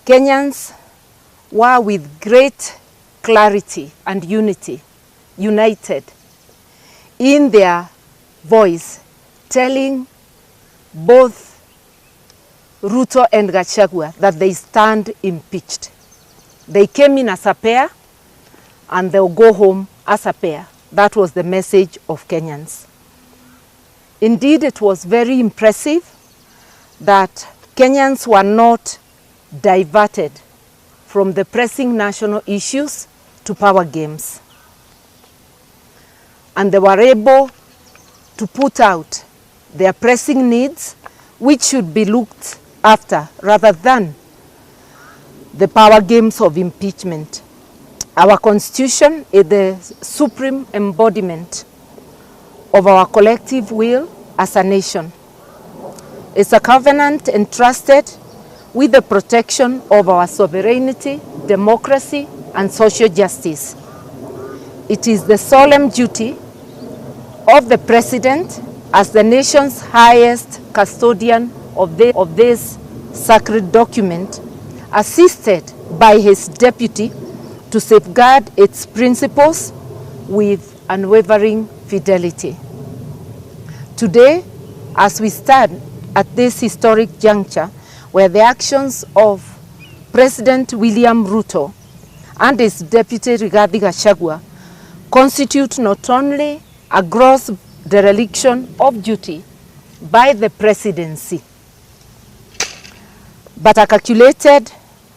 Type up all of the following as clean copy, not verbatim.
Kenyans were with great clarity and unity, united in their voice, telling both Ruto and Gachagua that they stand impeached. They came in as a pair and they'll go home as a pair. That was the message of Kenyans. Indeed, it was very impressive that Kenyans were not diverted from the pressing national issues to power games. And they were able to put out their pressing needs, which should be looked after rather than the power games of impeachment. Our Constitution is the supreme embodiment of our collective will as a nation. It's a covenant entrusted with the protection of our sovereignty, democracy, and social justice. It is the solemn duty of the President as the nation's highest custodian of this sacred document, assisted by his deputy, to safeguard its principles with unwavering fidelity. Today, as we stand at this historic juncture, where the actions of President William Ruto and his deputy Rigathi Gachagua constitute not only a gross dereliction of duty by the presidency, but a calculated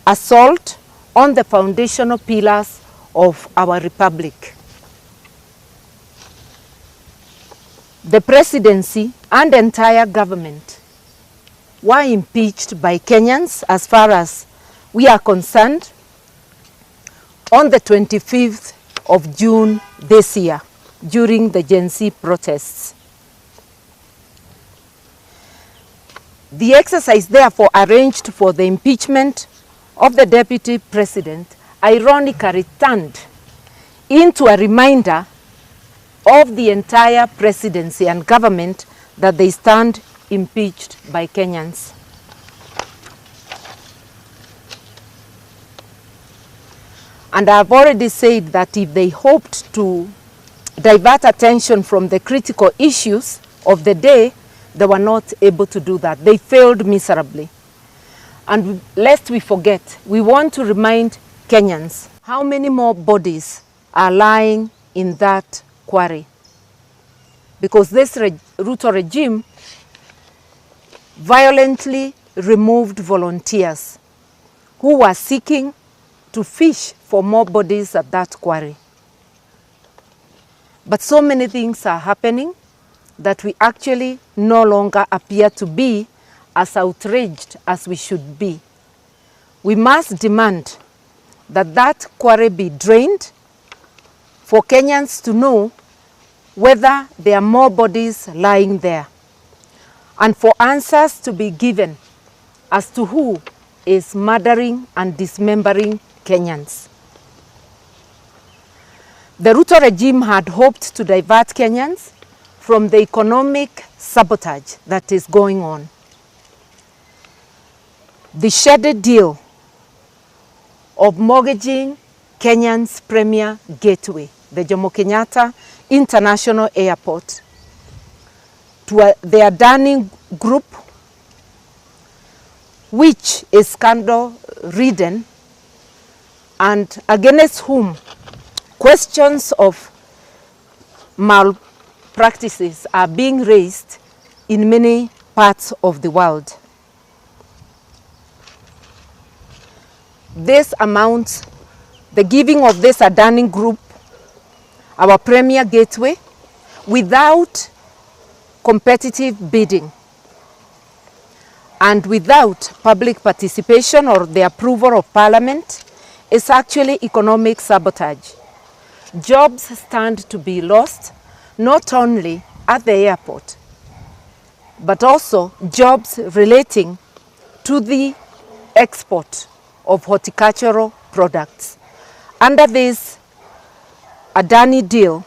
assault on the foundational pillars of our republic. The presidency and entire government were impeached by Kenyans, as far as we are concerned, on the 25th of June this year during the Gen Z protests. The exercise therefore arranged for the impeachment of the deputy president ironically turned into a reminder of the entire presidency and government that they stand impeached by Kenyans. And I've already said that if they hoped to divert attention from the critical issues of the day, they were not able to do that. They failed miserably. And lest we forget, we want to remind Kenyans how many more bodies are lying in that quarry. Because this Ruto regime violently removed volunteers who were seeking to fish for more bodies at that quarry. But so many things are happening that we actually no longer appear to be as outraged as we should be. We must demand that that quarry be drained for Kenyans to know whether there are more bodies lying there, and for answers to be given as to who is murdering and dismembering Kenyans. The Ruto regime had hoped to divert Kenyans from the economic sabotage that is going on. The shady deal of mortgaging Kenyan's premier gateway, the Jomo Kenyatta International Airport, to the Adani Group, which is scandal-ridden and against whom questions of malpractices are being raised in many parts of the world. This amounts, the giving of this Adani Group, our premier gateway, without competitive bidding and without public participation or the approval of Parliament, is actually economic sabotage. Jobs stand to be lost, not only at the airport, but also jobs relating to the export of horticultural products. Under this Adani deal,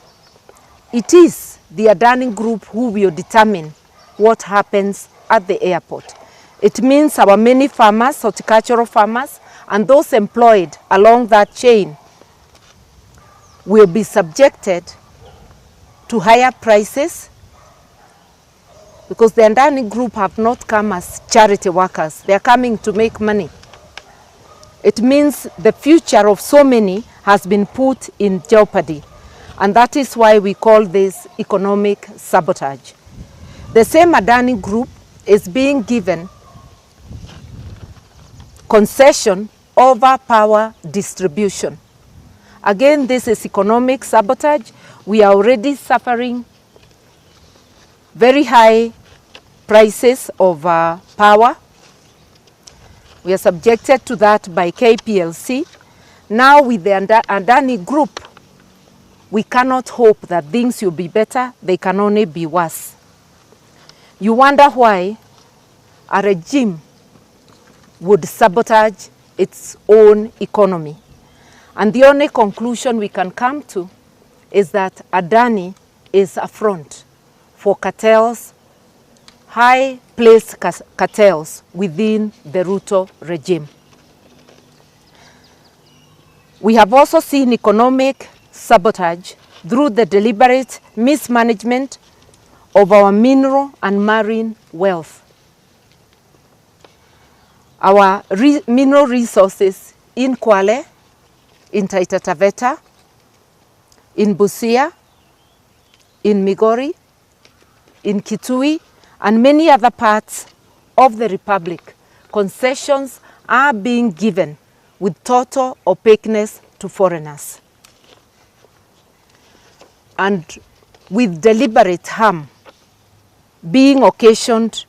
it is the Adani Group who will determine what happens at the airport. It means our many farmers, horticultural farmers, and those employed along that chain will be subjected to higher prices, because the Adani Group have not come as charity workers. They are coming to make money. It means the future of so many has been put in jeopardy. And that is why we call this economic sabotage. The same Adani Group is being given concession over power distribution. Again, this is economic sabotage. We are already suffering very high prices of power. We are subjected to that by KPLC. Now with the Adani Group, we cannot hope that things will be better. They can only be worse. You wonder why a regime would sabotage its own economy. And the only conclusion we can come to is that Adani is a front for cartels, high-placed cartels within the Ruto regime. We have also seen economic sabotage through the deliberate mismanagement of our mineral and marine wealth. Our mineral resources in Kwale, in Taita Taveta, in Busia, in Migori, in Kitui, and many other parts of the Republic, concessions are being given with total opaqueness to foreigners, and with deliberate harm being occasioned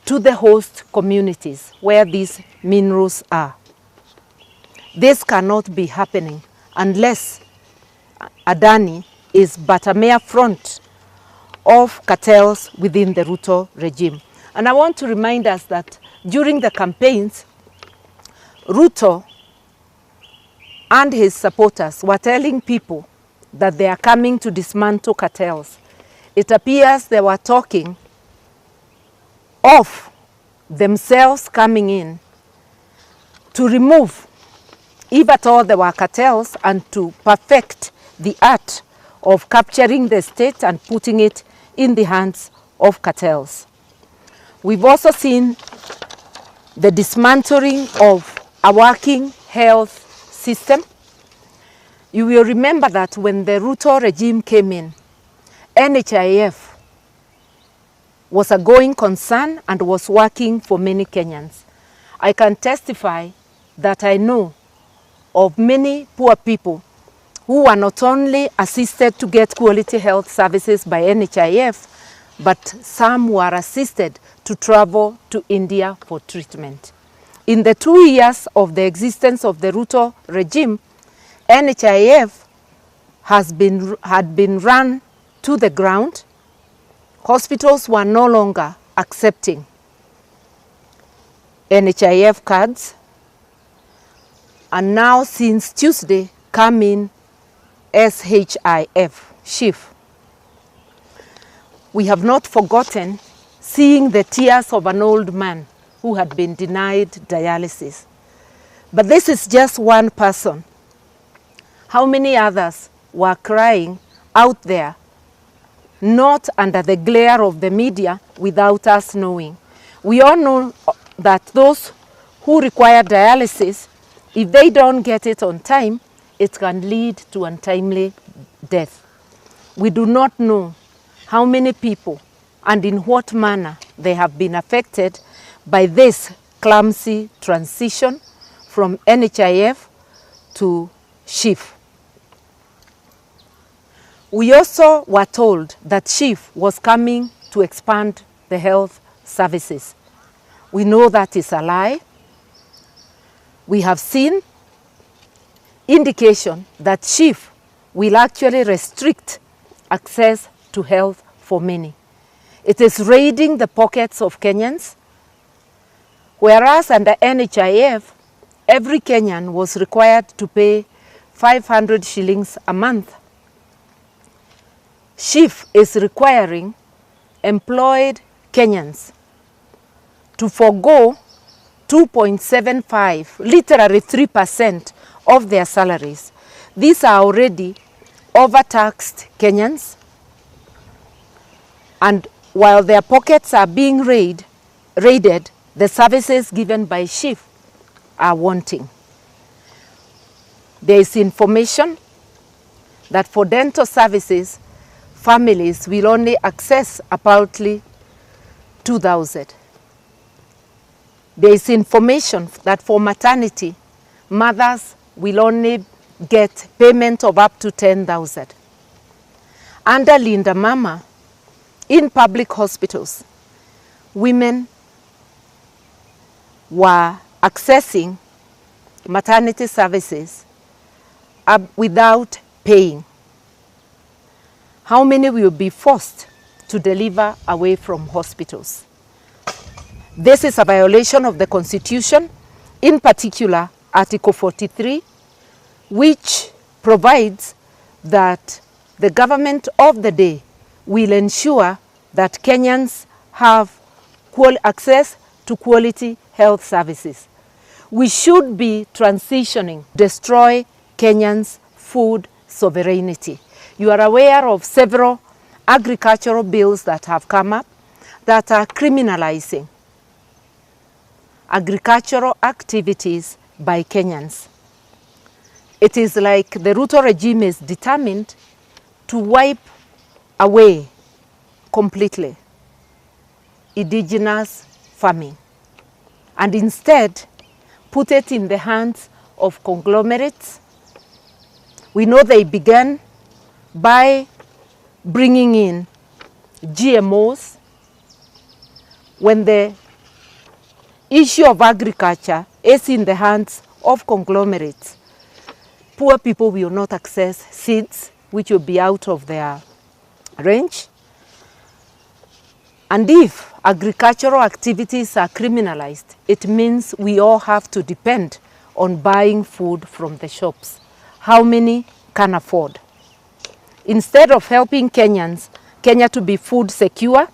to the host communities where these minerals are. This cannot be happening unless Adani is but a mere front of cartels within the Ruto regime. And I want to remind us that during the campaigns, Ruto and his supporters were telling people that they are coming to dismantle cartels. It appears they were talking of themselves coming in to remove, if at all there were cartels, and to perfect the art of capturing the state and putting it in the hands of cartels. We've also seen the dismantling of a working health system. You will remember that when the Ruto regime came in, NHIF was a going concern and was working for many Kenyans. I can testify that I know of many poor people who were not only assisted to get quality health services by NHIF, but some were assisted to travel to India for treatment. In the 2 years of the existence of the Ruto regime, NHIF had been run to the ground. Hospitals were no longer accepting NHIF cards, and now since Tuesday come in SHIF. We have not forgotten seeing the tears of an old man who had been denied dialysis. But this is just one person. How many others were crying out there, not under the glare of the media, without us knowing? We all know that those who require dialysis, if they don't get it on time, it can lead to untimely death. We do not know how many people and in what manner they have been affected by this clumsy transition from NHIF to SHIF. We also were told that SHIF was coming to expand the health services. We know that is a lie. We have seen indication that SHIF will actually restrict access to health for many. It is raiding the pockets of Kenyans, whereas under NHIF, every Kenyan was required to pay 500 shillings a month. SHIF is requiring employed Kenyans to forego 2.75, literally 3% of their salaries. These are already overtaxed Kenyans, and while their pockets are being raided, the services given by SHIF are wanting. There is information that for dental services, families will only access approximately 2,000. There is information that for maternity, mothers will only get payment of up to 10,000. Under Linda Mama, in public hospitals, women were accessing maternity services without paying. How many will be forced to deliver away from hospitals? This is a violation of the Constitution, in particular Article 43, which provides that the government of the day will ensure that Kenyans have access to quality health services. We should be transitioning, destroy Kenyans' food sovereignty. You are aware of several agricultural bills that have come up that are criminalizing agricultural activities by Kenyans. It is like the Ruto regime is determined to wipe away completely indigenous farming and instead put it in the hands of conglomerates. We know they began by bringing in GMOs. When the issue of agriculture is in the hands of conglomerates, poor people will not access seeds, which will be out of their range. And if agricultural activities are criminalized, it means we all have to depend on buying food from the shops. How many can afford? Instead of helping Kenya to be food secure,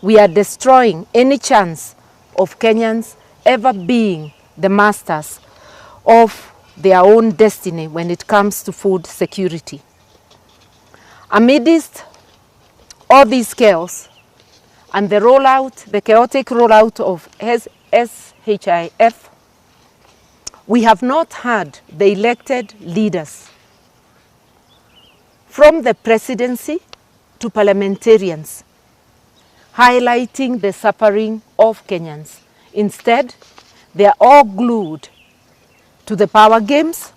we are destroying any chance of Kenyans ever being the masters of their own destiny when it comes to food security. Amidst all these chaos and the chaotic rollout of SHIF, we have not had the elected leaders from the presidency to parliamentarians highlighting the suffering of Kenyans. Instead, they are all glued to the power games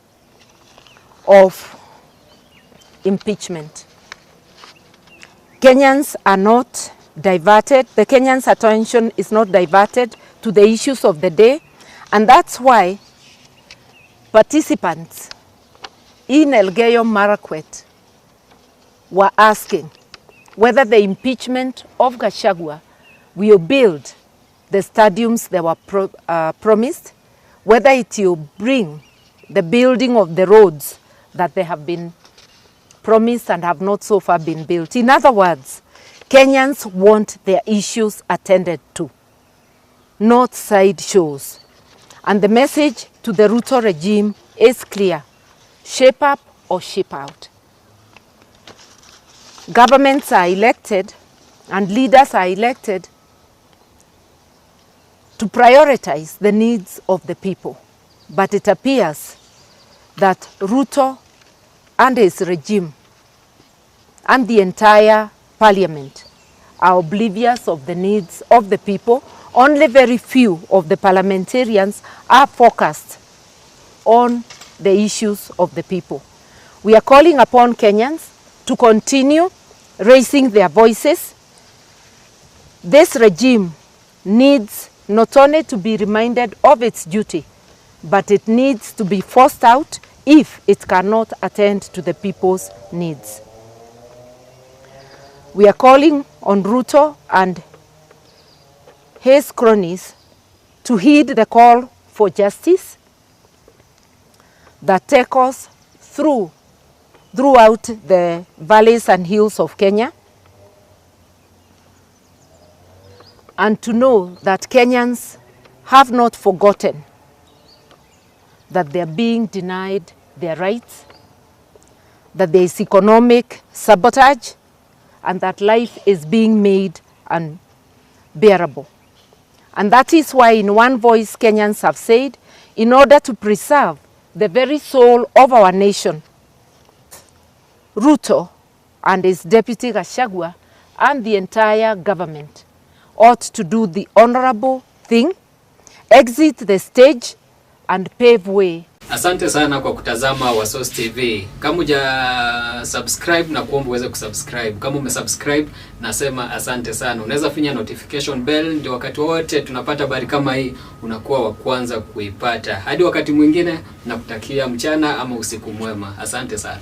of impeachment. Kenyans are not diverted. The Kenyans' attention is not diverted to the issues of the day, and that's why participants in Elgeyo Marakwet were asking whether the impeachment of Gachagua will build the stadiums that were promised, whether it will bring the building of the roads that they have been promised and have not so far been built. In other words, Kenyans want their issues attended to, not side shows. And the message to the Ruto regime is clear: shape up or ship out. Governments are elected and leaders are elected to prioritize the needs of the people. But it appears that Ruto and his regime and the entire parliament are oblivious of the needs of the people. Only very few of the parliamentarians are focused on the issues of the people. We are calling upon Kenyans to continue raising their voices. This regime needs not only to be reminded of its duty, but it needs to be forced out if it cannot attend to the people's needs. We are calling on Ruto and his cronies to heed the call for justice that take us throughout the valleys and hills of Kenya. and to know that Kenyans have not forgotten that they are being denied their rights, that there is economic sabotage, and that life is being made unbearable. And that is why in one voice Kenyans have said, in order to preserve the very soul of our nation, Ruto and his deputy Gachagua'S and the entire government ought to do the honorable thing, exit the stage and pave way. Asante sana kwa kutazama Wasos TV. Kama uja subscribe na kuomba uweze kusubscribe. Kama umesubscribe nasema asante sana. Unaweza finya notification bell ndio wakati wote tunapata habari kama hii unakuwa wa kwanza kuipata. Hadi wakati mwingine nakutakia mchana ama usiku mwema. Asante sana.